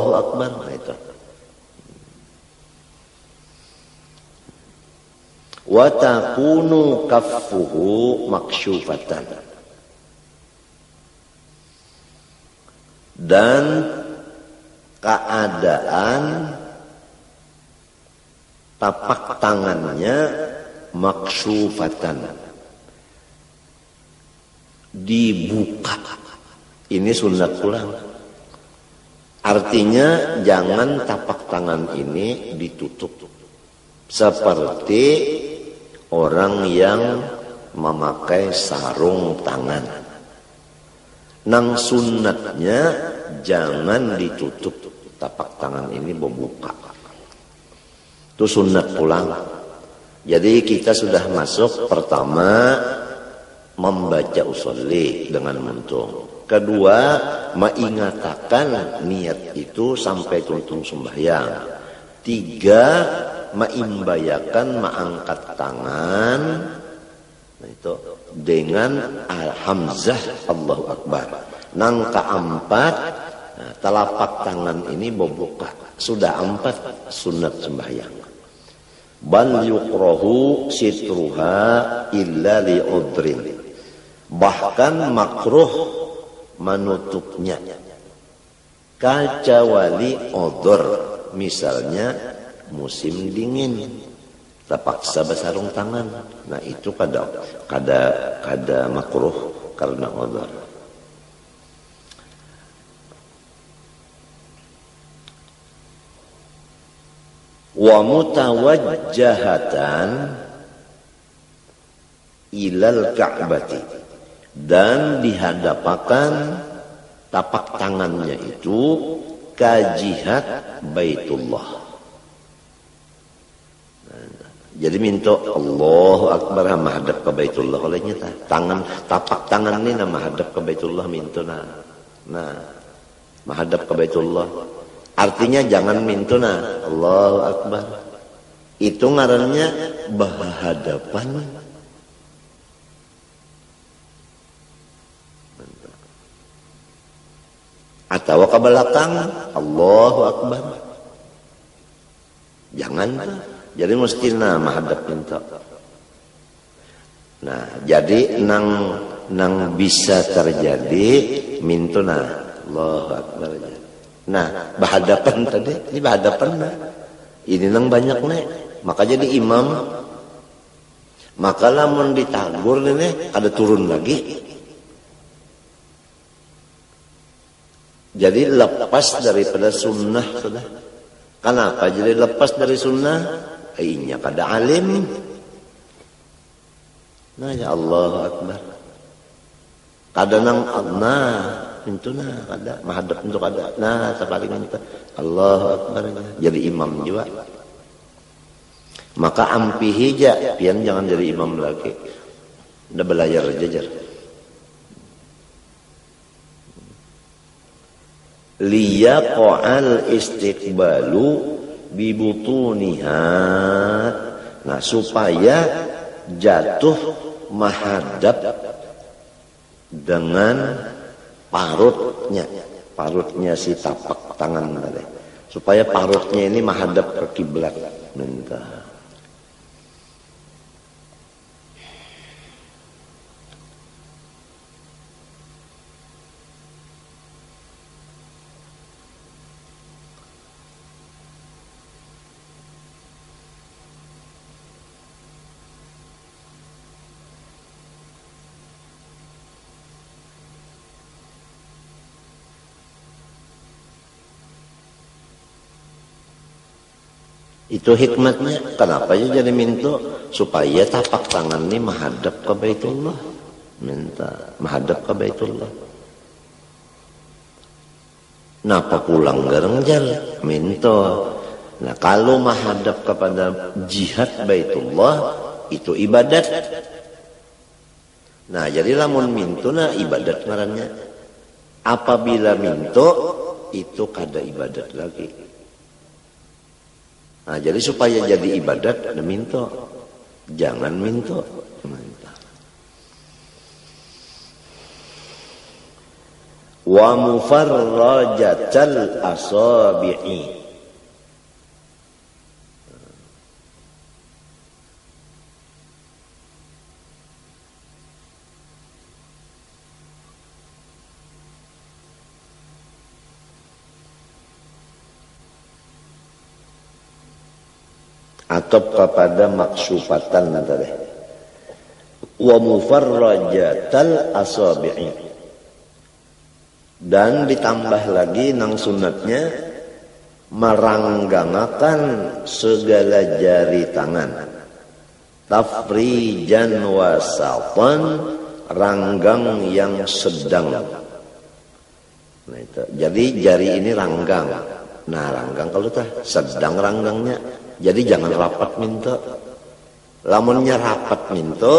Allahu Akbar. Nah, itu. Wa takunu kaffuhu maksyufatan. Dan keadaan tapak tangannya maksyufatan, dibuka. Ini sunat pulang. Artinya jangan tapak tangan ini ditutup seperti orang yang memakai sarung tangan. Nang sunatnya jangan ditutup tapak tangan ini membuka. Itu sunat pulang. Jadi kita sudah masuk pertama membaca usolli dengan muntung. Kedua, mengatakan niat itu sampai tuntung sembahyang. Tiga, mengimbayakan mengangkat tangan. Nah, itu dengan hamzah Allahu Akbar. Nang keempat, nah, telapak tangan ini membuka. Sudah 4 sunat sembahyang. Bal yukrahu sitruha illa li'udrin. Bahkan makruh menutupnya kecuali odor, misalnya musim dingin terpaksa bersarung tangan. Nah, itu kada makruh karena odor. Wa mutawajjahatan ilal ka'bati, dan dihadapkan tapak tangannya itu ke jihad Baitullah. Jadi minta Allahu Akbar menghadap ke Baitullah olehnya tangan tapak tangan ini menghadap ke Baitullah minta nah menghadap ke Baitullah. Artinya jangan minta Allahu Akbar. Itu ngarannya berhadapan. Atau ke belakang Allahu Akbar. Jangan. Jadi mesti menghadap minta. Nah, jadi nang bisa terjadi minta Allahu Akbar. Nah, berhadapan tadi, ini berhadapan ini nang banyak maka jadi imam. Maka lamun ditagur ini ada turun lagi. Jadi lepas daripada sunnah sudah. Kenapa jadi lepas dari sunnah? Ainya kada alim. Nah, ya Allahu Akbar. Kada nang pintu kada menghadap untuk kada. Nah, sepaling itu Allahu Akbar. Jadi imam juga. Maka ampihi ja, pian jangan jadi imam lagi. Udah belajar jajar. Liyaqa'al istiqbalu bibutuniha. Nah, supaya jatuh menghadap dengan parutnya si tapak tangan tadi, supaya parutnya ini menghadap ke kiblat. Minta itu hikmatnya. Kenapa ya jadi minta? Supaya tapak tangan ini menghadap ke Baitullah. Minta menghadap ke Baitullah. Napa pulang garengjar? Minta. Nah, kalau menghadap kepada jihad Baitullah itu ibadat. Nah, jadi lamun minta ibadat ngarannya. Apabila minta itu kada ibadat lagi. Nah, jadi supaya jadi ibadat ada minta. Jangan minta. wa mufarrajatal asabi'i. Atau kepada maksufatan tadi. Wa mufarrajatal asabi'i. Dan ditambah lagi nang sunatnya meranggangakan segala jari tangan. Tafrijan wasatan, ranggang yang sedang. Nah itu. Jadi jari ini ranggang. Nah ranggang kalau tah sedang ranggangnya. Jadi jangan rapat minta. Lamunnya rapat minta,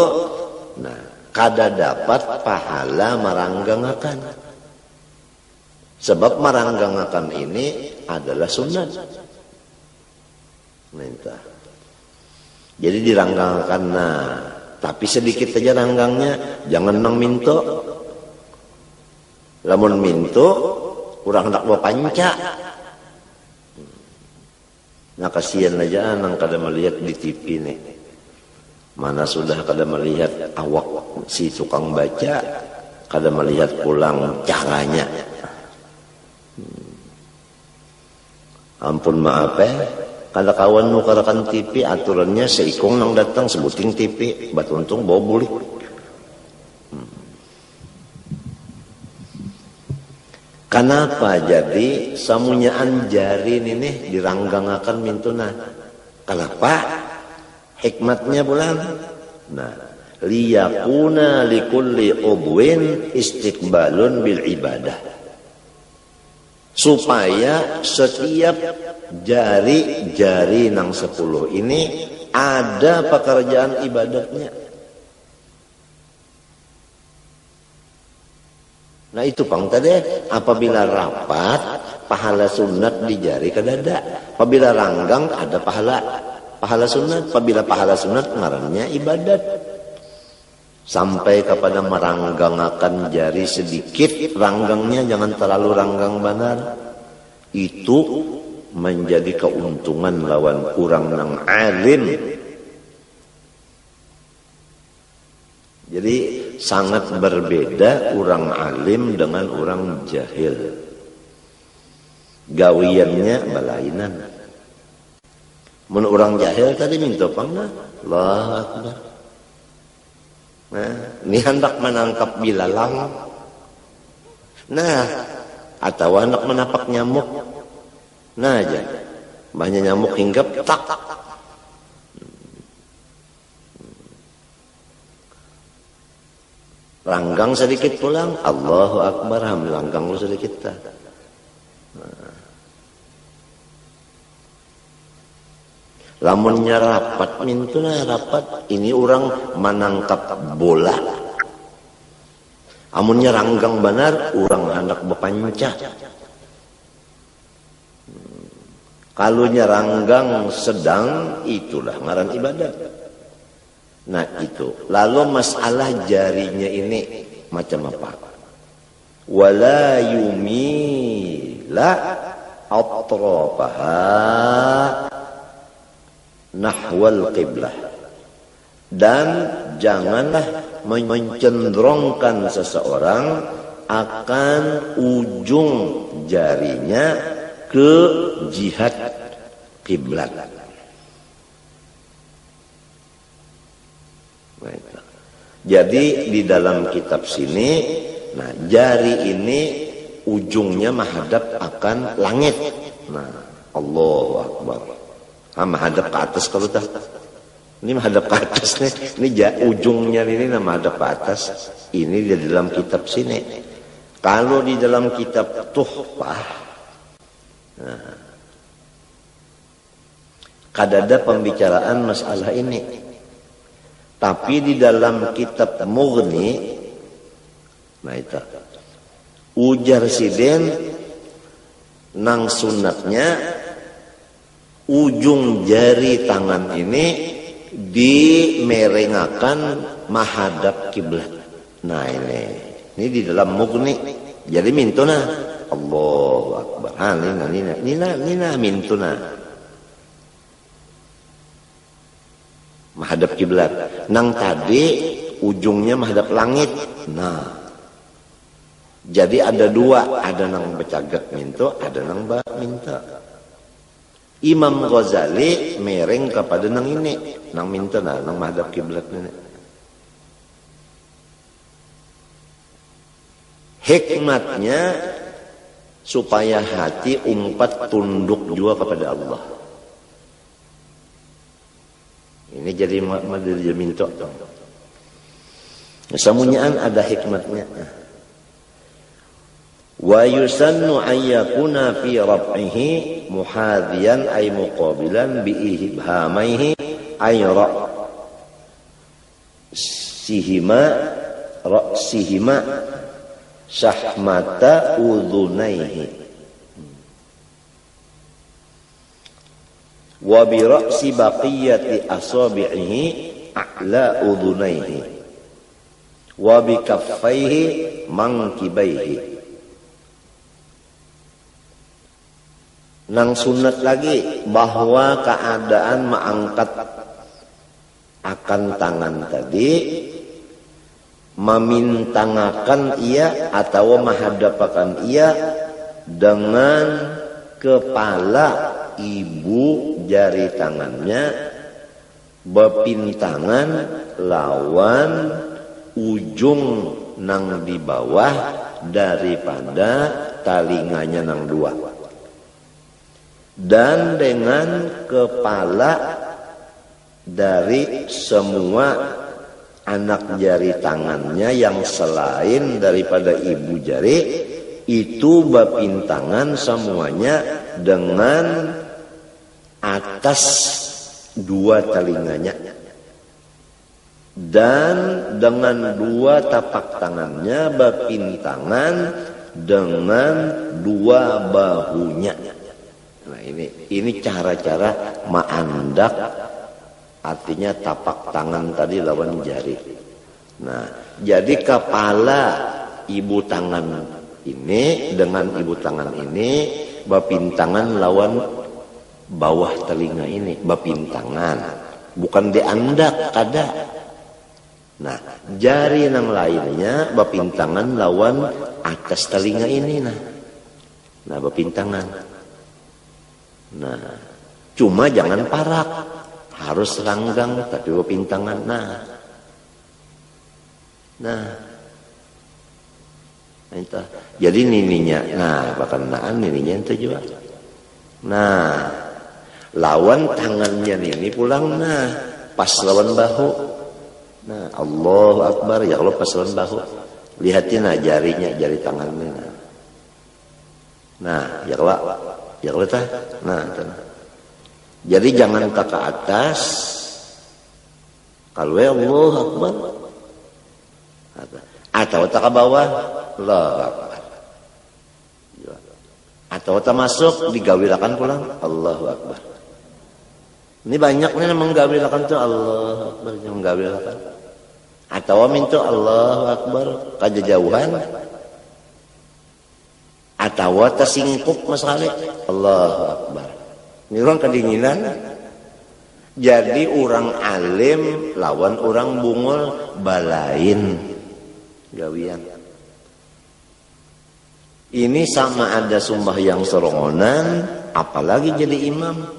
nah kada dapat pahala meranggangakan. Sebab meranggangakan ini adalah sunat. Minta. Jadi diranggangakan, nah tapi sedikit aja ranggangnya, jangan nang minta. Lamun minta, kurang hendak bawa panca. Nah kasihan aja nang kada melihat di TV nih. Mana sudah kada melihat awak si tukang baca, kada melihat pulang caranya. Ampun maaf kada kawan nu karakan TV aturannya seikong nang datang sebuting TV, batuntung bawa bulik. Kenapa jadi samunyaan jari ini diranggangakan mintuna? Kenapa? Hikmatnya bulan. Nah, liyakuna likulli ubwin istiqbalun bil ibadah. Supaya setiap jari-jari nang 10 ini ada pekerjaan ibadatnya. Nah itu pang tadi, apabila rapat, pahala sunat di jari kadada. Apabila ranggang, ada pahala sunat. Apabila pahala sunat, ngarannya ibadat. Sampai kepada meranggangakan jari sedikit, ranggangnya jangan terlalu ranggang benar. Itu menjadi keuntungan lawan kurang nang alim. Jadi sangat berbeda orang alim dengan orang jahil. Gawiannya balainan. Mun orang jahil tadi minta pangna, Allahu Akbar. Nah, ini hendak menangkap bilalang. Nah, atau hendak menapak nyamuk. Nah aja, banyak nyamuk hinggap tak. Ranggang sedikit pulang, Allahu Akbar, ranggang lu sedikit tak. Nah. Lamunnya rapat, mintuna rapat, ini orang menangkap bola. Amunnya ranggang benar, orang hendak berpanca. Kalunya ranggang sedang, itulah ngaran ibadat. Nah itu. Lalu masalah jarinya ini macam apa? Wala yumila atrafaha nahwal qiblah. Dan janganlah mencenderungkan seseorang akan ujung jarinya ke jihad kiblat. Jadi di dalam kitab sini, nah jari ini ujungnya menghadap akan langit. Nah, Allahu Akbar. Menghadap ke atas kalau tak. Ini menghadap ke atas nih. Ini ujungnya ini menghadap ke atas. Ini di dalam kitab sini. Kalau di dalam kitab Tuhfah, nah, kadada pembicaraan masalah ini. Tapi di dalam kitab Mughni, nah itu, ujar siden nang sunatnya ujung jari tangan ini dimerengakan menghadap kiblat. Nah ini di dalam Mughni Jadi mintuna Allahu Akbar. Ha nina mintuna. Menghadap kiblat. Nang tadi ujungnya menghadap langit. Nah. Jadi ada dua, ada nang becagak minto, ada nang minta. Imam Ghazali mereng kepada nang ini, nang minta nang menghadap kiblat ini. Hikmatnya supaya hati umpat tunduk juga kepada Allah. Ini jadi madil minto. Semuanya ada hikmatnya. Wa yusannu ayyakuna fi rab'ihi muhadhiyan ay muqabilan bi ibhamaihi ay ra'sihima syahmata udhunaihi wa bi ra'si baqiyati asabi'ihi a'la udhunaihi wa bi kaffaihi mankibaihi. Nang sunat lagi bahwa keadaan mengangkat akan tangan tadi memintangakan ia atau menghadapkan ia dengan kepala ibu jari tangannya bepintangan lawan ujung nang di bawah daripada talinganya nang dua. Dan dengan kepala dari semua anak jari tangannya yang selain daripada ibu jari itu bepintangan semuanya dengan atas dua telinganya dan dengan dua tapak tangannya bepintangan dengan dua bahunya. Nah ini cara-cara ma'andak, artinya tapak tangan tadi lawan jari. Nah, jadi kepala ibu tangan ini dengan ibu tangan ini bepintangan lawan bawah telinga ini, bepintangan. Bukan diandak kada. Nah, jari yang lainnya bepintangan lawan atas telinga ini nah bepintangan. Nah, cuma jangan parak, harus ranggang tapi bepintangan. Nah, itu. Jadi nininya, bahkan nininya itu juga. Nah, lawan tangannya nini pulang, pas lawan bahu. Nah, Allahu Akbar, ya Allah pas lawan bahu. Lihatin jarinya, jari tangannya. Nah, ya Allah. Ya Allah tah. Nah. Jadi jangan tak ke atas. Kalau Allahu Akbar. Atau tak ke bawah. Allahu Akbar. Atau tak masuk digawilakan pulang. Allahu Akbar. Ini banyak nih menggawilakan tuh Allahu Akbar, menggawilakan. Atau minta Allahu Akbar kajauhan. Atau tersingkup masalah Allahu Akbar. Ini orang kedinginan. Jadi orang alim lawan orang bungul balain gawian. Ini sama ada sumpah yang serongonan, apalagi jadi imam.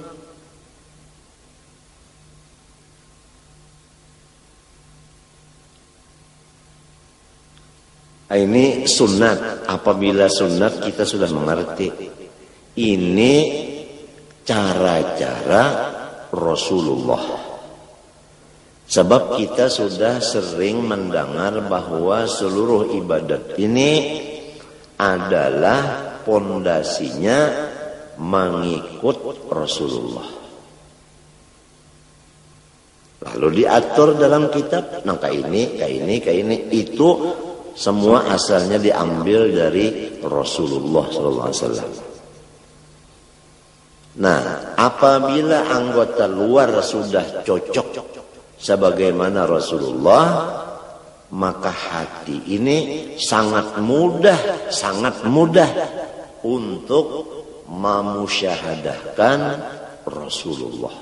Ini sunat. Apabila sunat kita sudah mengerti. Ini cara-cara Rasulullah. Sebab kita sudah sering mendengar bahwa seluruh ibadat ini adalah pondasinya mengikut Rasulullah. Lalu diatur dalam kitab, kayak ini. Itu semua asalnya diambil dari Rasulullah SAW. Nah, apabila anggota luar sudah cocok sebagaimana Rasulullah, maka hati ini sangat mudah untuk memusyahadahkan Rasulullah.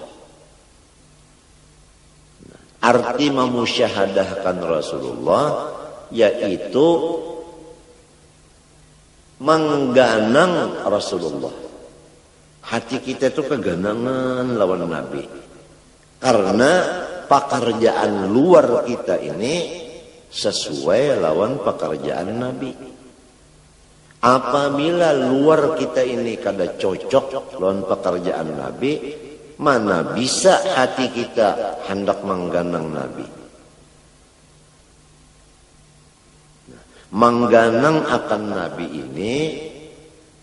Arti memusyahadahkan Rasulullah yaitu mengganang Rasulullah. Hati kita itu keganangan lawan Nabi. Karena pekerjaan luar kita ini sesuai lawan pekerjaan Nabi. Apabila luar kita ini kada cocok lawan pekerjaan Nabi, mana bisa hati kita hendak mengganang Nabi. Mengganang akan Nabi ini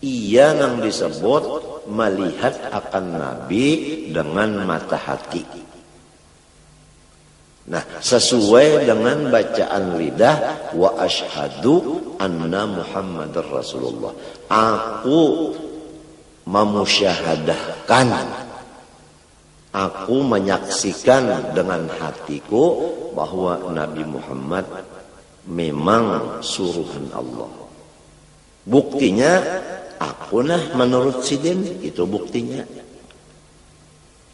ia yang disebut melihat akan Nabi dengan mata hati. Nah, sesuai dengan bacaan lidah, wa asyhadu anna Muhammadar Rasulullah. Aku memusyahadahkan, aku menyaksikan dengan hatiku bahwa Nabi Muhammad memang suruhan Allah. Buktinya, aku menurut Sidin, itu buktinya.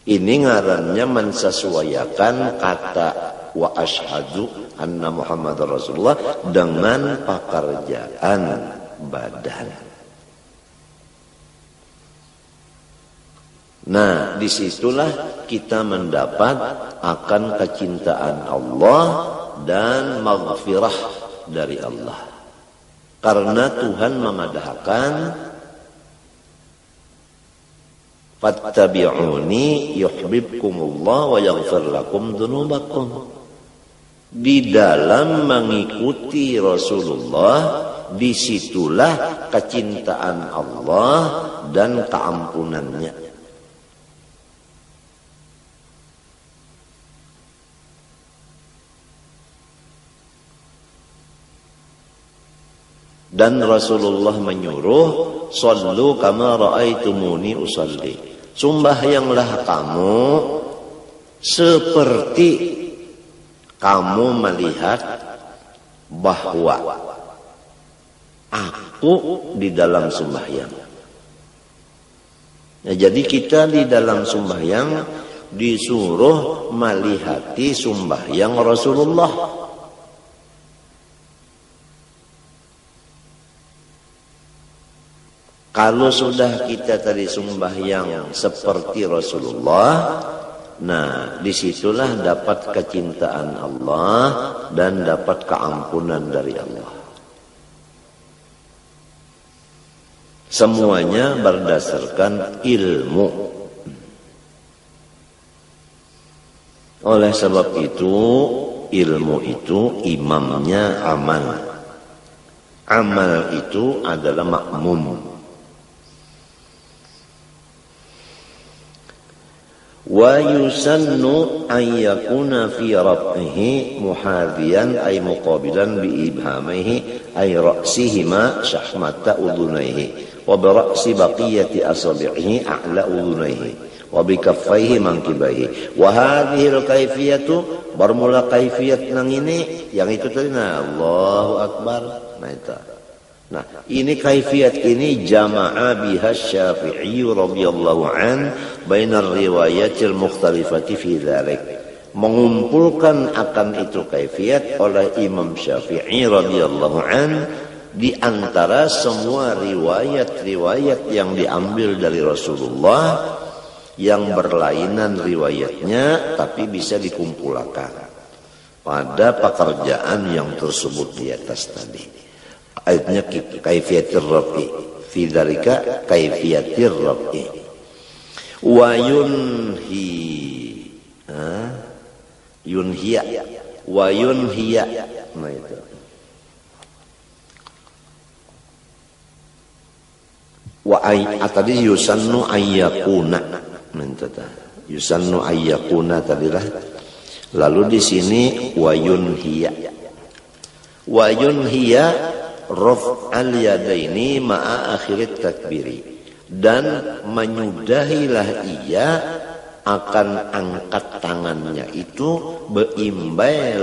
Ini ngarannya mensesuaikan kata wa asyhadu anna Muhammadar Rasulullah dengan pekerjaan badan. Nah, disitulah kita mendapat akan kecintaan Allah dan maghfirah dari Allah. Karena Tuhan memadahkan fattabi'uni yuhibbukumullah wa yaghfir lakum dzunubakum. Di dalam mengikuti Rasulullah, disitulah kecintaan Allah dan keampunannya. Dan Rasulullah menyuruh, sallu kama ra'aitumuni usalli. Sembahyanglah kamu seperti kamu melihat bahwa aku di dalam sembahyang. Nah, jadi kita di dalam sembahyang disuruh melihati sembahyang Rasulullah. Kalau sudah kita tadi sembahyang seperti Rasulullah, nah disitulah dapat kecintaan Allah dan dapat keampunan dari Allah. Semuanya berdasarkan ilmu. Oleh sebab itu, ilmu itu imamnya amal. Amal itu adalah makmum. Wa yusannu an yakuna fi raf'ihi muhadhiyan ay muqabilan bi ibhamihi ay ra'sihima shahmata udhunayhi wa bi ra'si baqiyati asabi'ihi a'la udhunayhi wa bi kaffaihi mankibaihi. Wa hadhihi al-kaifiyatu, bermula kaifiyat nang ini yang itu tadi, Allahu Akbar. Nah itu. Nah, ini kaifiyat ini jama'a biha Syafi'i radhiyallahu an bainar riwayatil mukhtalifati fi dzalik. Mengumpulkan akan itu kaifiyat oleh Imam Syafi'i radhiyallahu an di antara semua riwayat-riwayat yang diambil dari Rasulullah yang berlainan riwayatnya tapi bisa dikumpulkan pada pekerjaan yang tersebut di atas tadi. Ayatnya kaifiyatir rafi, fi dzalika kaifiyatir rafi. Wa yunhi, yunhiya, wa yunhiya. Nah itu. Wa tadi yusannu ayyakuna. Yusannu ayyakuna tadilah. Lalu di sini wa yunhiya. Wa yunhiya raf'al yadaini ma'a akhirat takbiri, dan menyudahilah ia akan angkat tangannya itu beimbai